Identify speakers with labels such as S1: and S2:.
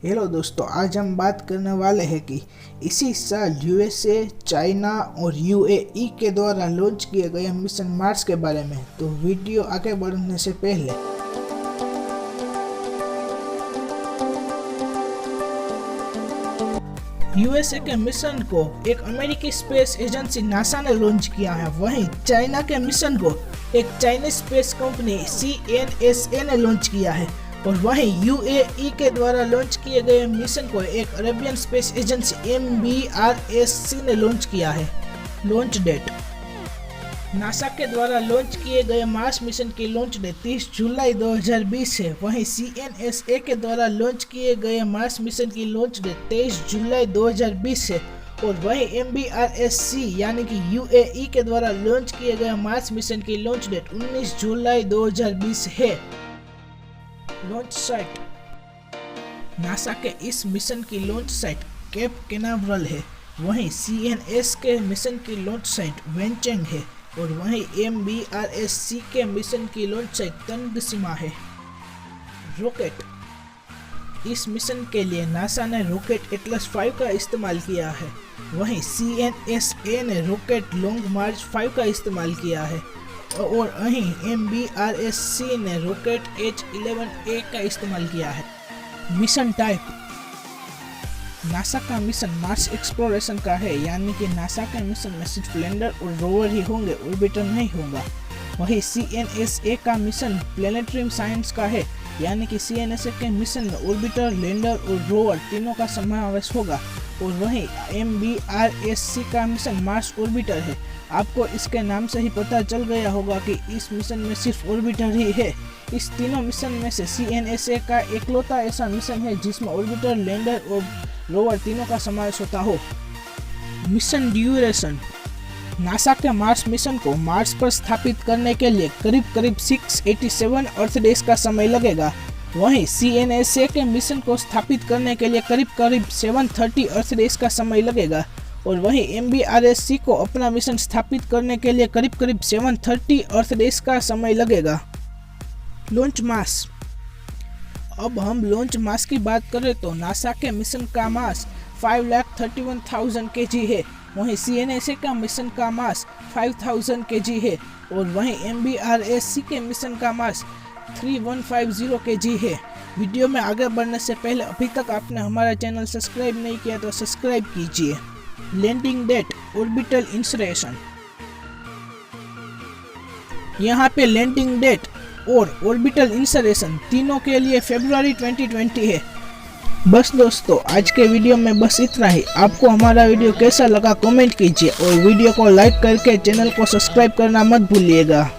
S1: Hello दोस्तों, आज हम बात करने वाले हैं कि इसी साल यूएसए, चाइना और यूएई के द्वारा लॉन्च किए गए मिशन मार्स के बारे में। तो वीडियो आगे बढ़ने से पहले यूएसए के मिशन को एक अमेरिकी स्पेस एजेंसी नासा ने लॉन्च किया है। वहीं चाइना के मिशन को एक चाइनीज स्पेस कंपनी सीएनएसए ने लॉन्च किया है और वहीं यूएई के द्वारा लॉन्च किए गए मिशन को एक अरेबियन स्पेस एजेंसी एमबीआरएससी ने लॉन्च किया है। लॉन्च डेट: नासा के द्वारा लॉन्च किए गए मार्स मिशन की लॉन्च डेट 30 जुलाई 2020 है। वहीं सीएनएसए के द्वारा लॉन्च किए गए मार्स मिशन की लॉन्च डेट 23 जुलाई 2020 है और वहीं एमबीआरएससी यानी कि यूएई के द्वारा लॉन्च किए गए मार्स मिशन की लॉन्च डेट 19 जुलाई 2020 है। लॉन्च साइट: नासा के इस मिशन की लॉन्च साइट केप कैनावरल है। वहीं सीएनएस के मिशन की लॉन्च साइट वेंचेंग है और वहीं एमबीआरएससी के मिशन की लॉन्च साइट तंगसीमा है। रॉकेट: इस मिशन के लिए नासा ने रॉकेट एटलस 5 का इस्तेमाल किया है। वहीं सीएनएसए ने रॉकेट लॉन्ग मार्च 5 का इस्तेमाल किया है और वहीं एमबीआरएससी ने रॉकेट H-11A का इस्तेमाल किया है। मिशन टाइप: नासा का मिशन मार्स एक्सप्लोरेशन का है, यानी कि नासा के मिशन में सिर्फ लैंडर और रोवर ही होंगे, ऑर्बिटर नहीं होगा। वहीं सीएनएसए का मिशन प्लेनेटरी साइंस का है, यानी कि सीएनएसए के मिशन में ऑर्बिटर, लैंडर और रोवर तीनों का समावेश होगा। और वहीं एमबीआरएससी का मिशन मार्स ऑर्बिटर है। आपको इसके नाम से ही पता चल गया होगा कि इस मिशन में सिर्फ ऑर्बिटर ही है। इस तीनों मिशन में से सीएनएसए का इकलौता ऐसा मिशन है जिसमें ऑर्बिटर, लैंडर और रोवर तीनों का समावेश होता हो। मिशन ड्यूरेशन: नासा के मार्स मिशन को मार्स पर स्थापित करने के लिए करीब 687 अर्थ डेज का समय लगेगा। वहीं सीएनएसए के मिशन को स्थापित करने के लिए करीब 730 अर्थ डेज का समय लगेगा और वहीं एमबीआरएससी को अपना मिशन स्थापित करने के लिए करीब 730 अर्थ डेज का समय लगेगा। लॉन्च मास: अब हम लॉन्च मास की बात करें तो नासा के मिशन का मास 5,31,000 kg है। वहीं सीएनएसए का मिशन का मास 5,000 kg है और वहीं एमबीआरएससी के मिशन का मास 3,150 kg है। वीडियो में आगे बढ़ने से पहले अभी तक आपने हमारा चैनल सब्सक्राइब नहीं किया तो सब्सक्राइब कीजिए। लैंडिंग डेट, ऑर्बिटल इंसरेशन: यहाँ पे लैंडिंग डेट और ऑर्बिटल इंसरेशन तीनों के लिए फरवरी 2020 है। बस दोस्तों, आज के वीडियो में बस इतना ही। आपको हमारा वीडियो कैसा लगा कमेंट कीजिए और वीडियो को लाइक करके चैनल को सब्सक्राइब करना मत भूलिएगा।